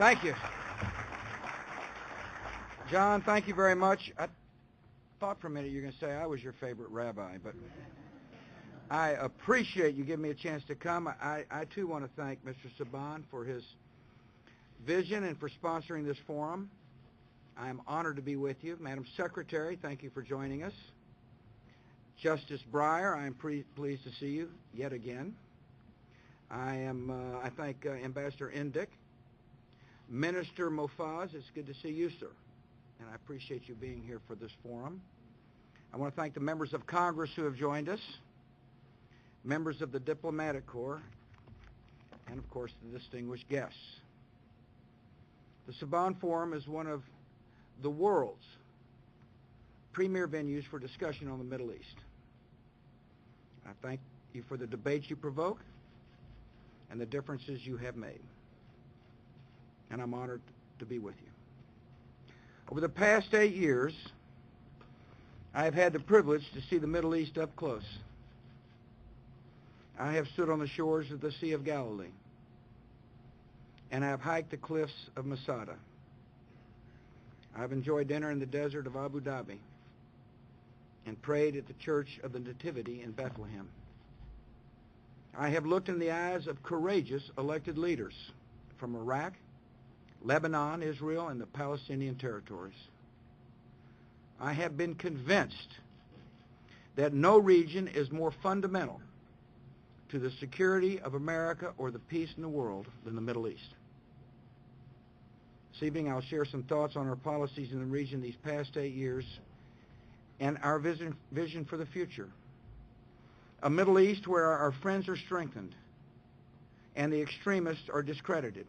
Thank you. John, thank you very much. I thought for a minute you were going to say I was your favorite rabbi, but I appreciate you giving me a chance to come. I too want to thank Mr. Saban for his vision and for sponsoring this forum. I am honored to be with you. Madam Secretary, thank you for joining us. Justice Breyer, I am pleased to see you yet again. I thank Ambassador Indyk. Minister Mofaz, it's good to see you, sir. And I appreciate you being here for this forum. I want to thank the members of Congress who have joined us, members of the Diplomatic Corps, and of course the distinguished guests. The Saban Forum is one of the world's premier venues for discussion on the Middle East. I thank you for the debates you provoke and the differences you have made. And I'm honored to be with you. Over the past 8 years, I have had the privilege to see the Middle East up close. I have stood on the shores of the Sea of Galilee, and I have hiked the cliffs of Masada. I've enjoyed dinner in the desert of Abu Dhabi and prayed at the Church of the Nativity in Bethlehem. I have looked in the eyes of courageous elected leaders from Iraq, Lebanon, Israel, and the Palestinian territories. I have been convinced that no region is more fundamental to the security of America or the peace in the world than the Middle East. This evening I'll share some thoughts on our policies in the region these past 8 years and our vision for the future. A Middle East where our friends are strengthened and the extremists are discredited,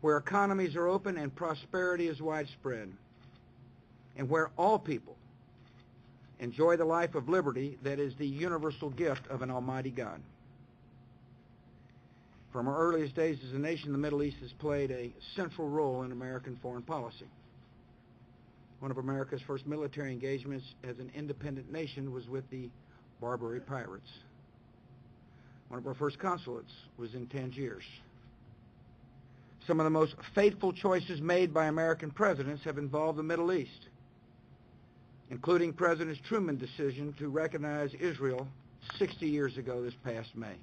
where economies are open and prosperity is widespread, and where all people enjoy the life of liberty that is the universal gift of an almighty God. From our earliest days as a nation, the Middle East has played a central role in American foreign policy. One of America's first military engagements as an independent nation was with the Barbary Pirates. One of our first consulates was in Tangiers. Some of the most fateful choices made by American presidents have involved the Middle East, including President Truman's decision to recognize Israel 60 years ago this past May.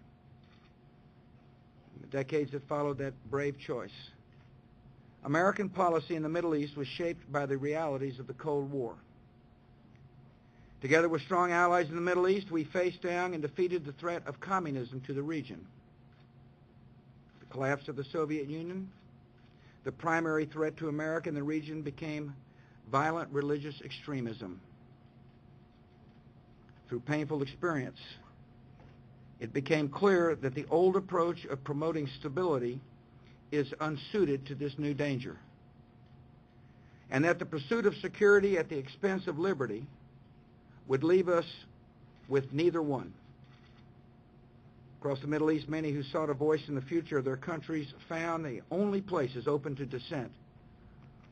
In the decades that followed that brave choice, American policy in the Middle East was shaped by the realities of the Cold War. Together with strong allies in the Middle East, we faced down and defeated the threat of communism to the region. The collapse of the Soviet Union, the primary threat to America in the region became violent religious extremism. Through painful experience, it became clear that the old approach of promoting stability is unsuited to this new danger, and that the pursuit of security at the expense of liberty would leave us with neither one. Across the Middle East, many who sought a voice in the future of their countries found the only places open to dissent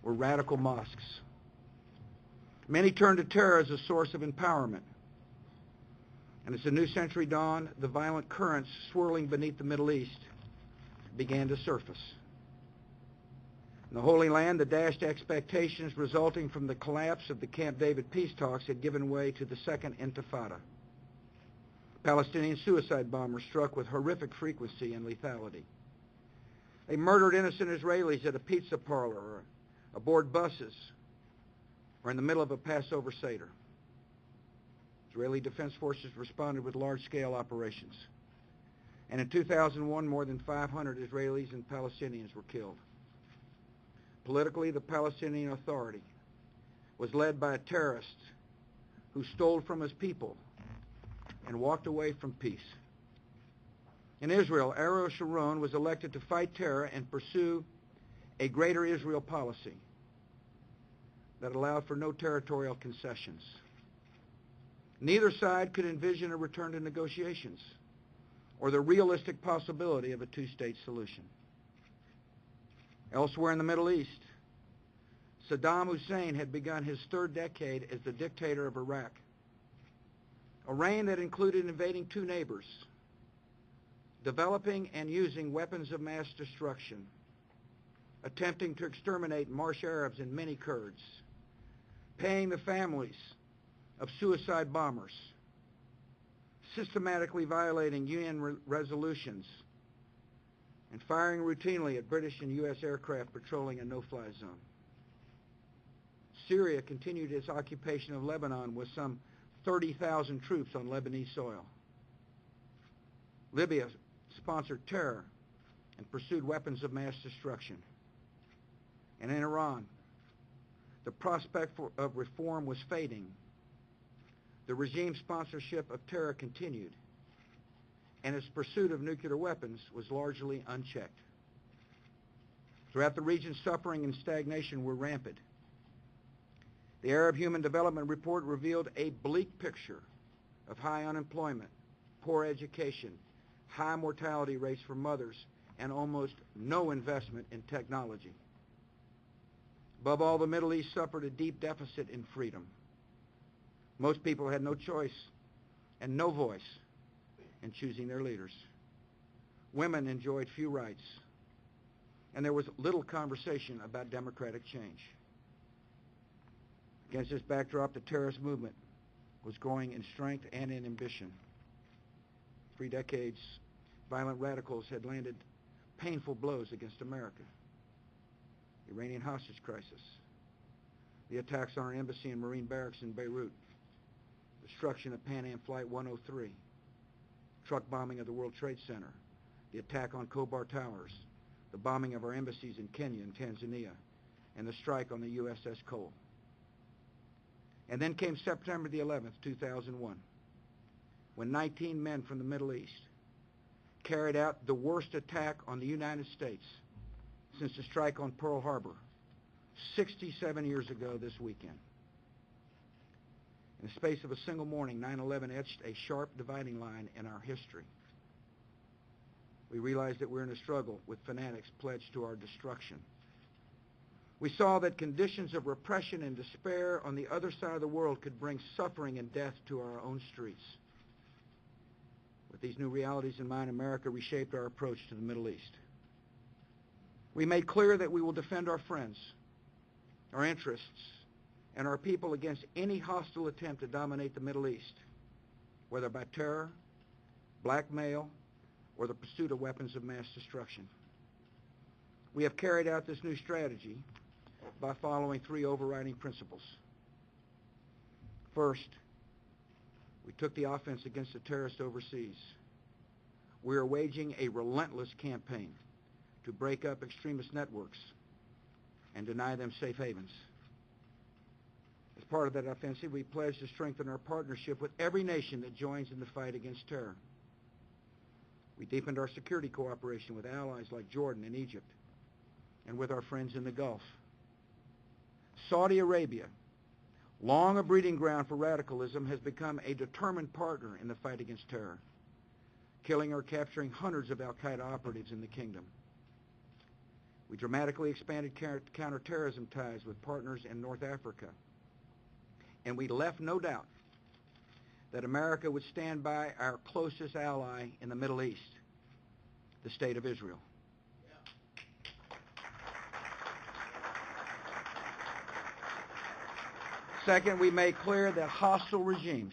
were radical mosques. Many turned to terror as a source of empowerment. And as the new century dawned, the violent currents swirling beneath the Middle East began to surface. In the Holy Land, the dashed expectations resulting from the collapse of the Camp David peace talks had given way to the Second Intifada. Palestinian suicide bombers struck with horrific frequency and lethality. They murdered innocent Israelis at a pizza parlor or aboard buses or in the middle of a Passover Seder. Israeli Defense Forces responded with large-scale operations. And in 2001, more than 500 Israelis and Palestinians were killed. Politically, the Palestinian Authority was led by a terrorist who stole from his people and walked away from peace. In Israel, Ariel Sharon was elected to fight terror and pursue a greater Israel policy that allowed for no territorial concessions. Neither side could envision a return to negotiations or the realistic possibility of a two-state solution. Elsewhere in the Middle East, Saddam Hussein had begun his third decade as the dictator of Iraq, a reign that included invading two neighbors, developing and using weapons of mass destruction, attempting to exterminate Marsh Arabs and many Kurds, paying the families of suicide bombers, systematically violating UN resolutions, and firing routinely at British and U.S. aircraft patrolling a no-fly zone. Syria continued its occupation of Lebanon with some 30,000 troops on Lebanese soil. Libya sponsored terror and pursued weapons of mass destruction. And in Iran, the prospect of reform was fading. The regime's sponsorship of terror continued, and its pursuit of nuclear weapons was largely unchecked. Throughout the region, suffering and stagnation were rampant. The Arab Human Development Report revealed a bleak picture of high unemployment, poor education, high mortality rates for mothers, and almost no investment in technology. Above all, the Middle East suffered a deep deficit in freedom. Most people had no choice and no voice in choosing their leaders. Women enjoyed few rights, and there was little conversation about democratic change. Against this backdrop, the terrorist movement was growing in strength and in ambition. 3 decades, violent radicals had landed painful blows against America. The Iranian hostage crisis, the attacks on our embassy and Marine barracks in Beirut, destruction of Pan Am Flight 103, truck bombing of the World Trade Center, the attack on Khobar Towers, the bombing of our embassies in Kenya and Tanzania, and the strike on the USS Cole. And then came September the 11th, 2001, when 19 men from the Middle East carried out the worst attack on the United States since the strike on Pearl Harbor 67 years ago this weekend. In the space of a single morning, 9/11 etched a sharp dividing line in our history. We realized that we're in a struggle with fanatics pledged to our destruction. We saw that conditions of repression and despair on the other side of the world could bring suffering and death to our own streets. With these new realities in mind, America reshaped our approach to the Middle East. We made clear that we will defend our friends, our interests, and our people against any hostile attempt to dominate the Middle East, whether by terror, blackmail, or the pursuit of weapons of mass destruction. We have carried out this new strategy by following 3 overriding principles. First, we took the offense against the terrorists overseas. We are waging a relentless campaign to break up extremist networks and deny them safe havens. As part of that offensive, we pledge to strengthen our partnership with every nation that joins in the fight against terror. We deepened our security cooperation with allies like Jordan and Egypt, and with our friends in the Gulf. Saudi Arabia, long a breeding ground for radicalism, has become a determined partner in the fight against terror, killing or capturing hundreds of al-Qaeda operatives in the kingdom. We dramatically expanded counterterrorism ties with partners in North Africa, and we left no doubt that America would stand by our closest ally in the Middle East, the State of Israel. Second, we made clear that hostile regimes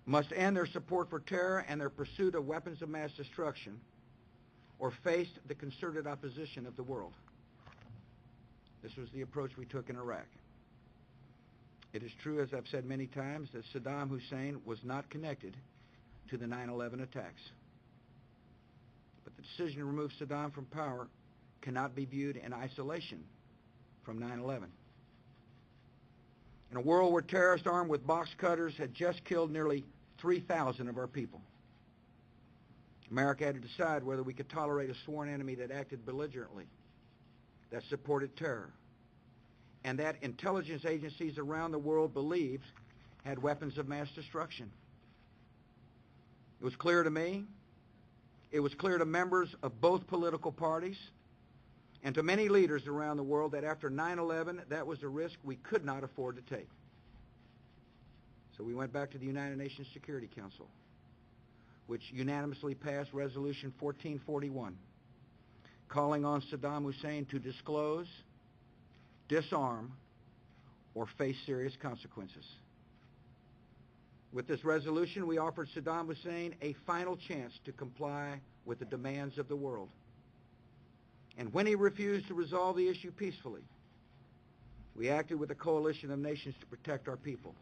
must end their support for terror and their pursuit of weapons of mass destruction, or face the concerted opposition of the world. This was the approach we took in Iraq. It is true, as I've said many times, that Saddam Hussein was not connected to the 9/11 attacks. But the decision to remove Saddam from power cannot be viewed in isolation from 9/11. In a world where terrorists armed with box cutters had just killed nearly 3,000 of our people, America had to decide whether we could tolerate a sworn enemy that acted belligerently, that supported terror, and that intelligence agencies around the world believed had weapons of mass destruction. It was clear to me, it was clear to members of both political parties, and to many leaders around the world that after 9/11, that was a risk we could not afford to take. So we went back to the United Nations Security Council, which unanimously passed Resolution 1441, calling on Saddam Hussein to disclose, disarm, or face serious consequences. With this resolution, we offered Saddam Hussein a final chance to comply with the demands of the world. And when he refused to resolve the issue peacefully, we acted with a coalition of nations to protect our people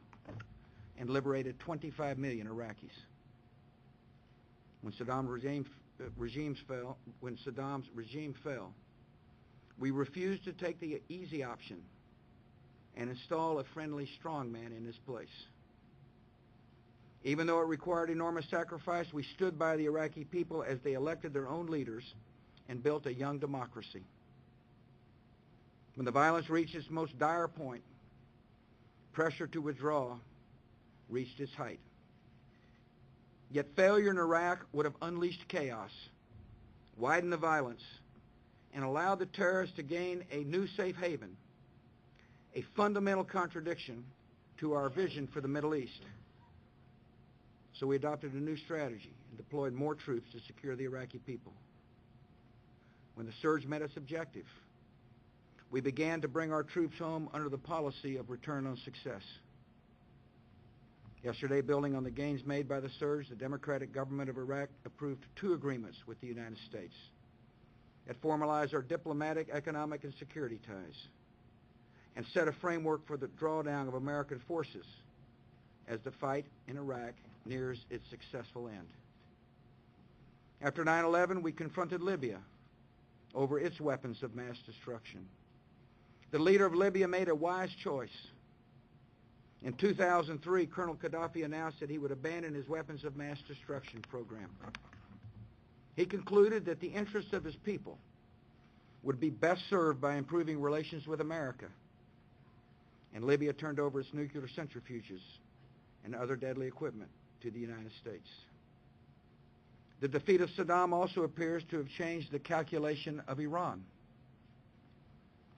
and liberated 25 million Iraqis. When Saddam's regime fell, we refused to take the easy option and install a friendly strongman in his place. Even though it required enormous sacrifice, we stood by the Iraqi people as they elected their own leaders and built a young democracy. When the violence reached its most dire point, pressure to withdraw reached its height. Yet failure in Iraq would have unleashed chaos, widened the violence, and allowed the terrorists to gain a new safe haven, a fundamental contradiction to our vision for the Middle East. So we adopted a new strategy and deployed more troops to secure the Iraqi people. When the surge met its objective, we began to bring our troops home under the policy of return on success. Yesterday, building on the gains made by the surge, the democratic government of Iraq approved 2 agreements with the United States that formalize our diplomatic, economic, and security ties and set a framework for the drawdown of American forces as the fight in Iraq nears its successful end. After 9/11, we confronted Libya over its weapons of mass destruction. The leader of Libya made a wise choice. In 2003, Colonel Gaddafi announced that he would abandon his weapons of mass destruction program. He concluded that the interests of his people would be best served by improving relations with America, and Libya turned over its nuclear centrifuges and other deadly equipment to the United States. The defeat of Saddam also appears to have changed the calculation of Iran.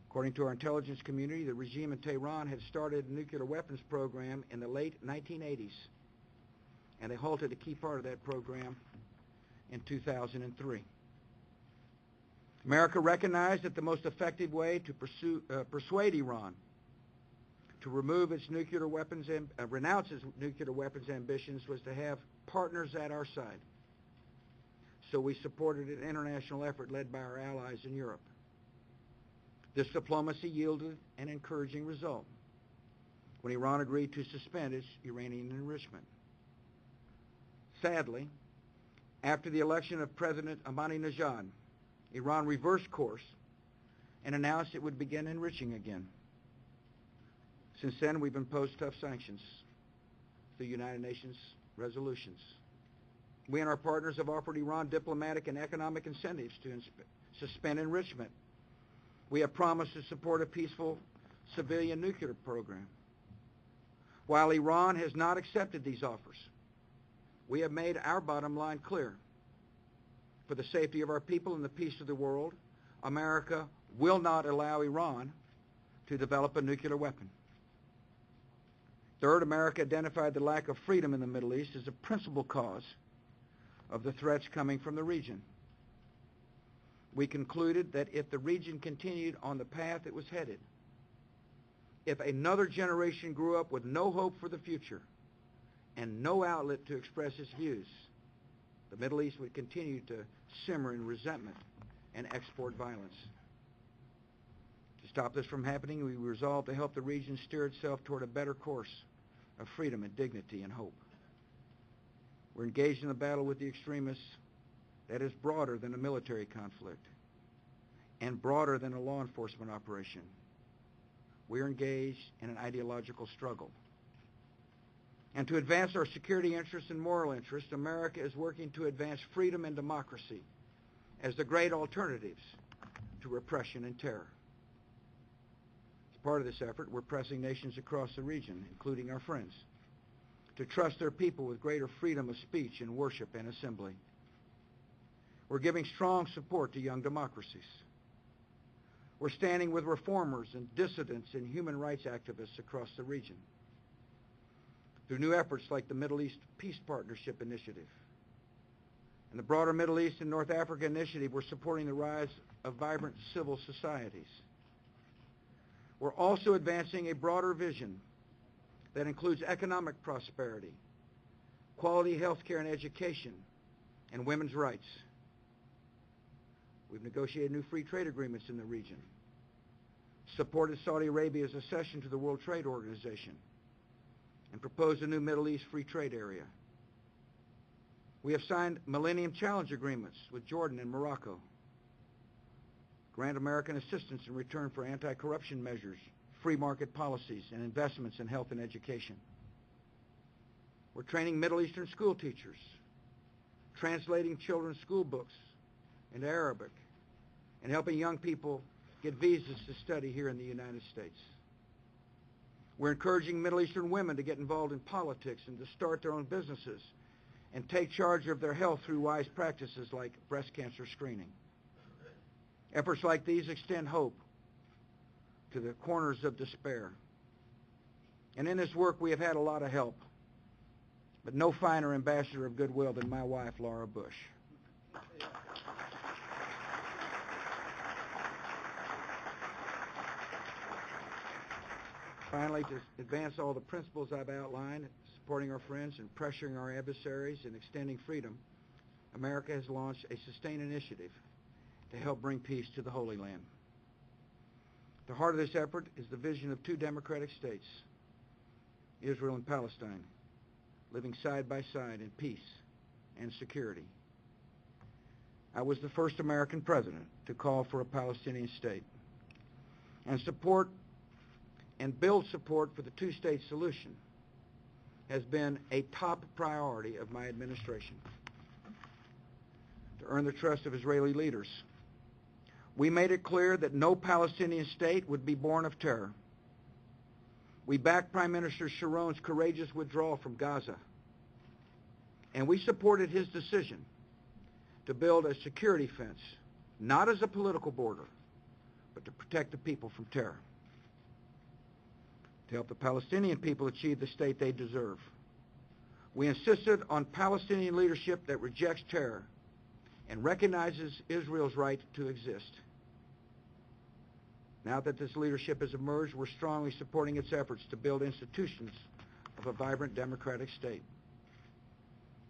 According to our intelligence community, the regime in Tehran had started a nuclear weapons program in the late 1980s, and they halted a key part of that program in 2003. America recognized that the most effective way to persuade Iran to remove its nuclear weapons and renounce its nuclear weapons ambitions was to have partners at our side. So we supported an international effort led by our allies in Europe. This diplomacy yielded an encouraging result when Iran agreed to suspend its uranium enrichment. Sadly, after the election of President Ahmadinejad, Iran reversed course and announced it would begin enriching again. Since then, we've imposed tough sanctions through United Nations resolutions. We and our partners have offered Iran diplomatic and economic incentives to suspend enrichment. We have promised to support a peaceful civilian nuclear program. While Iran has not accepted these offers, we have made our bottom line clear. For the safety of our people and the peace of the world, America will not allow Iran to develop a nuclear weapon. Third, America identified the lack of freedom in the Middle East as a principal cause of the threats coming from the region. We concluded that if the region continued on the path it was headed, if another generation grew up with no hope for the future and no outlet to express its views, the Middle East would continue to simmer in resentment and export violence. To stop this from happening, we resolved to help the region steer itself toward a better course of freedom and dignity and hope. We're engaged in a battle with the extremists that is broader than a military conflict and broader than a law enforcement operation. We are engaged in an ideological struggle. And to advance our security interests and moral interests, America is working to advance freedom and democracy as the great alternatives to repression and terror. As part of this effort, we're pressing nations across the region, including our friends, to trust their people with greater freedom of speech and worship and assembly. We're giving strong support to young democracies. We're standing with reformers and dissidents and human rights activists across the region. Through new efforts like the Middle East Peace Partnership Initiative and the broader Middle East and North Africa Initiative, we're supporting the rise of vibrant civil societies. We're also advancing a broader vision that includes economic prosperity, quality health care and education, and women's rights. We've negotiated new free trade agreements in the region, supported Saudi Arabia's accession to the World Trade Organization, and proposed a new Middle East free trade area. We have signed Millennium Challenge agreements with Jordan and Morocco, grant American assistance in return for anti-corruption measures, free market policies, and investments in health and education. We're training Middle Eastern school teachers, translating children's school books into Arabic, and helping young people get visas to study here in the United States. We're encouraging Middle Eastern women to get involved in politics and to start their own businesses and take charge of their health through wise practices like breast cancer screening. Efforts like these extend hope to the corners of despair. And in this work, we have had a lot of help, but no finer ambassador of goodwill than my wife, Laura Bush. Finally, to advance all the principles I've outlined, supporting our friends and pressuring our adversaries and extending freedom, America has launched a sustained initiative to help bring peace to the Holy Land. The heart of this effort is the vision of two democratic states, Israel and Palestine, living side by side in peace and security. I was the first American president to call for a Palestinian state, and support and build support for the two-state solution has been a top priority of my administration. To earn the trust of Israeli leaders, we made it clear that no Palestinian state would be born of terror. We backed Prime Minister Sharon's courageous withdrawal from Gaza, and we supported his decision to build a security fence, not as a political border, but to protect the people from terror. To help the Palestinian people achieve the state they deserve, we insisted on Palestinian leadership that rejects terror and recognizes Israel's right to exist. Now that this leadership has emerged, we're strongly supporting its efforts to build institutions of a vibrant democratic state.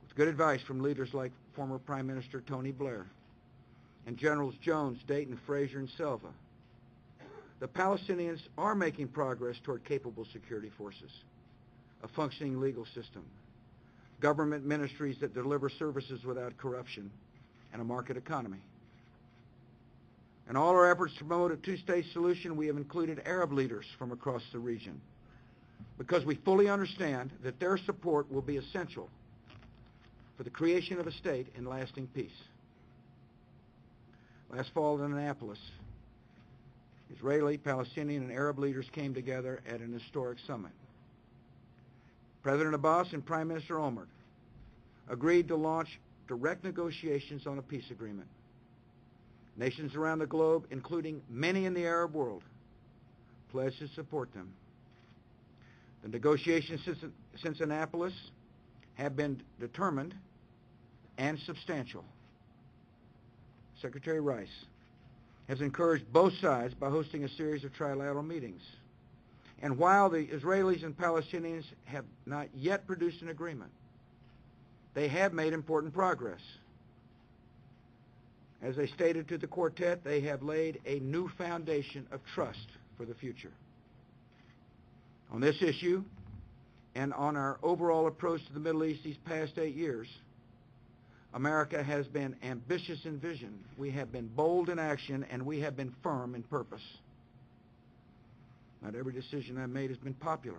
With good advice from leaders like former Prime Minister Tony Blair and Generals Jones, Dayton, Fraser, and Selva, the Palestinians are making progress toward capable security forces, a functioning legal system, government ministries that deliver services without corruption, and a market economy. In all our efforts to promote a two-state solution, we have included Arab leaders from across the region because we fully understand that their support will be essential for the creation of a state in lasting peace. Last fall in Annapolis, Israeli, Palestinian, and Arab leaders came together at an historic summit. President Abbas and Prime Minister Olmert agreed to launch direct negotiations on a peace agreement. Nations around the globe, including many in the Arab world, pledged to support them. The negotiations since Annapolis have been determined and substantial. Secretary Rice has encouraged both sides by hosting a series of trilateral meetings. And while the Israelis and Palestinians have not yet produced an agreement, they have made important progress. As they stated to the quartet, they have laid a new foundation of trust for the future. On this issue, and on our overall approach to the Middle East these past 8 years, America has been ambitious in vision, we have been bold in action, and we have been firm in purpose. Not every decision I've made has been popular,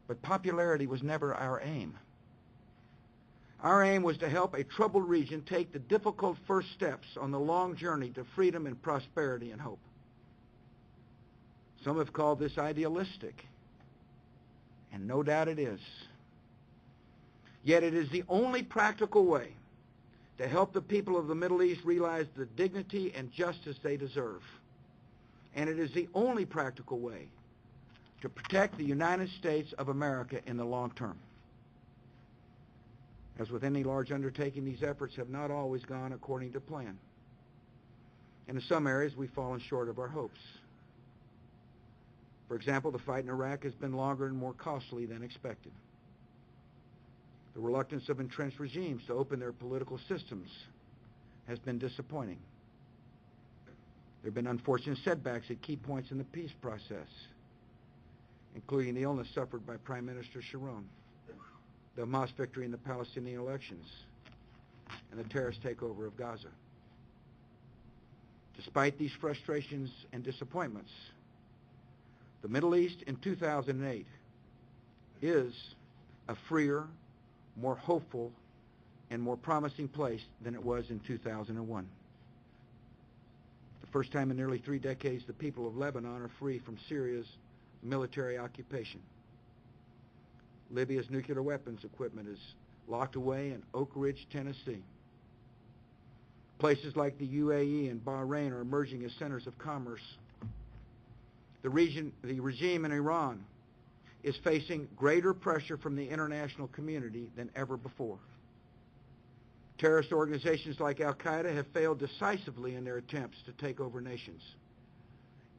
but popularity was never our aim. Our aim was to help a troubled region take the difficult first steps on the long journey to freedom and prosperity and hope. Some have called this idealistic, and no doubt it is. Yet it is the only practical way to help the people of the Middle East realize the dignity and justice they deserve. And it is the only practical way to protect the United States of America in the long term. As with any large undertaking, these efforts have not always gone according to plan. And in some areas, we've fallen short of our hopes. For example, the fight in Iraq has been longer and more costly than expected. The reluctance of entrenched regimes to open their political systems has been disappointing. There have been unfortunate setbacks at key points in the peace process, including the illness suffered by Prime Minister Sharon, the Hamas victory in the Palestinian elections, and the terrorist takeover of Gaza. Despite these frustrations and disappointments, the Middle East in 2008 is a freer, more hopeful, and more promising place than it was in 2001. The first time in nearly 3 decades, the people of Lebanon are free from Syria's military occupation. Libya's nuclear weapons equipment is locked away in Oak Ridge, Tennessee. Places like the UAE and Bahrain are emerging as centers of commerce. The regime in Iran is facing greater pressure from the international community than ever before. Terrorist organizations like Al-Qaeda have failed decisively in their attempts to take over nations.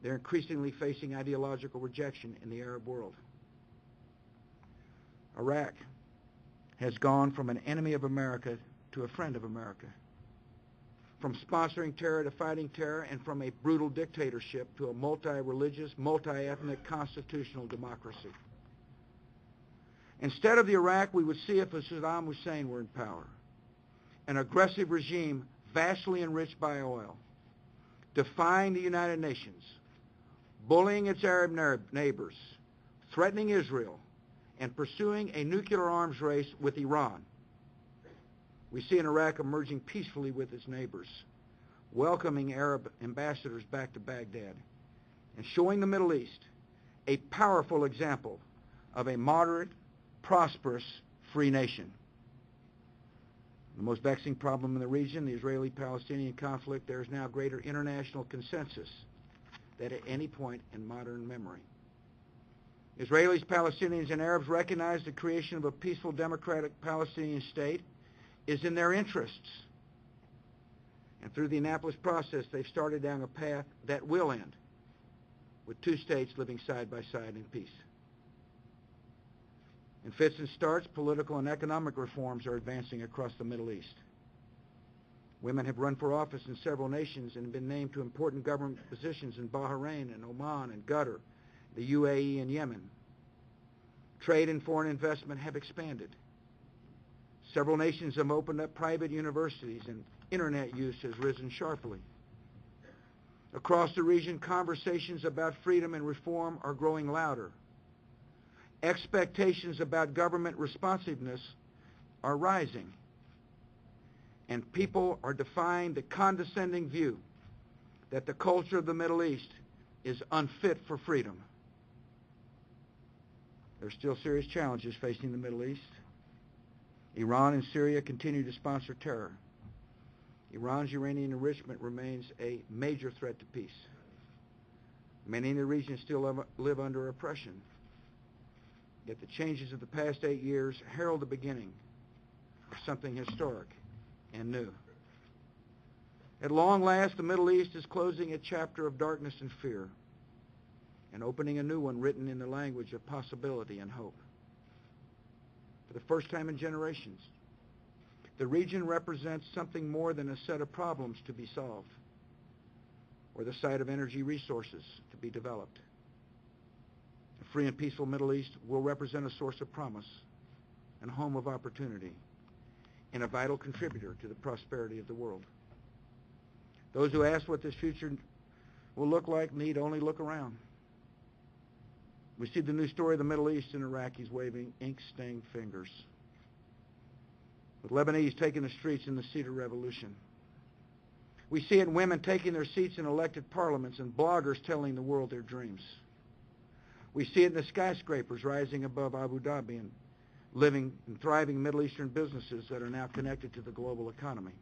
They're increasingly facing ideological rejection in the Arab world. Iraq has gone from an enemy of America to a friend of America, from sponsoring terror to fighting terror, and from a brutal dictatorship to a multi-religious, multi-ethnic constitutional democracy. Instead of the Iraq we would see if Saddam Hussein were in power, an aggressive regime vastly enriched by oil, defying the United Nations, bullying its Arab neighbors, threatening Israel, and pursuing a nuclear arms race with Iran. We see an Iraq emerging peacefully with its neighbors, welcoming Arab ambassadors back to Baghdad, and showing the Middle East a powerful example of a moderate, prosperous, free nation. The most vexing problem in the region, the Israeli-Palestinian conflict, there is now greater international consensus than at any point in modern memory. Israelis, Palestinians, and Arabs recognize the creation of a peaceful, democratic Palestinian state is in their interests. And through the Annapolis process, they've started down a path that will end with 2 states living side by side in peace. In fits and starts, political and economic reforms are advancing across the Middle East. Women have run for office in several nations and been named to important government positions in Bahrain and Oman and Qatar, the UAE and Yemen. Trade and foreign investment have expanded. Several nations have opened up private universities, and internet use has risen sharply. Across the region, conversations about freedom and reform are growing louder. Expectations about government responsiveness are rising, and people are defying the condescending view that the culture of the Middle East is unfit for freedom. There are still serious challenges facing the Middle East. Iran and Syria continue to sponsor terror. Iran's uranium enrichment remains a major threat to peace. Many in the region still live under oppression. Yet the changes of the past 8 years herald the beginning of something historic and new. At long last, the Middle East is closing a chapter of darkness and fear and opening a new one written in the language of possibility and hope. For the first time in generations, the region represents something more than a set of problems to be solved or the site of energy resources to be developed. A free and peaceful Middle East will represent a source of promise and home of opportunity and a vital contributor to the prosperity of the world. Those who ask what this future will look like need only look around. We see the new story of the Middle East and Iraqis waving ink-stained fingers, with Lebanese taking the streets in the Cedar Revolution. We see it in women taking their seats in elected parliaments and bloggers telling the world their dreams. We see it in the skyscrapers rising above Abu Dhabi and living and thriving Middle Eastern businesses that are now connected to the global economy.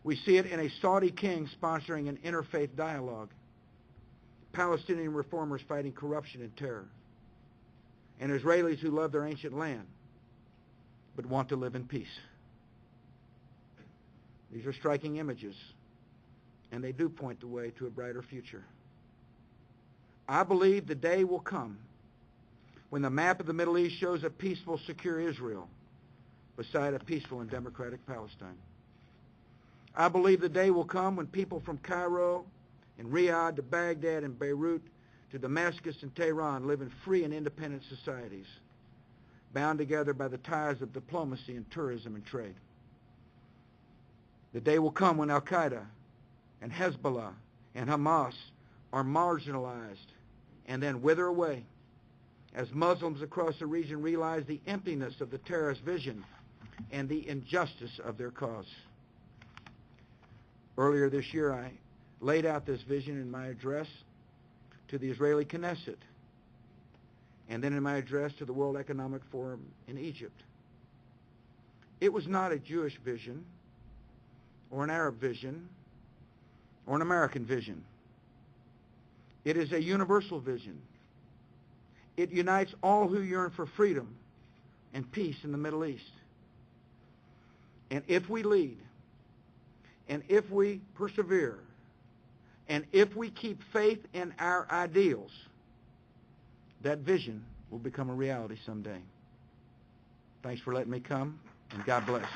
We see it in a Saudi king sponsoring an interfaith dialogue, Palestinian reformers fighting corruption and terror, and Israelis who love their ancient land but want to live in peace. These are striking images and they do point the way to a brighter future. I believe the day will come when the map of the Middle East shows a peaceful, secure Israel beside a peaceful and democratic Palestine. I believe the day will come when people from Cairo and Riyadh to Baghdad and Beirut to Damascus and Tehran live in free and independent societies, bound together by the ties of diplomacy and tourism and trade. The day will come when Al-Qaeda and Hezbollah and Hamas are marginalized and then wither away as Muslims across the region realize the emptiness of the terrorist vision and the injustice of their cause. Earlier this year, I laid out this vision in my address to the Israeli Knesset, and then in my address to the World Economic Forum in Egypt. It was not a Jewish vision, or an Arab vision, or an American vision. It is a universal vision. It unites all who yearn for freedom and peace in the Middle East. And if we lead, and if we persevere, and if we keep faith in our ideals, that vision will become a reality someday. Thanks for letting me come, and God bless.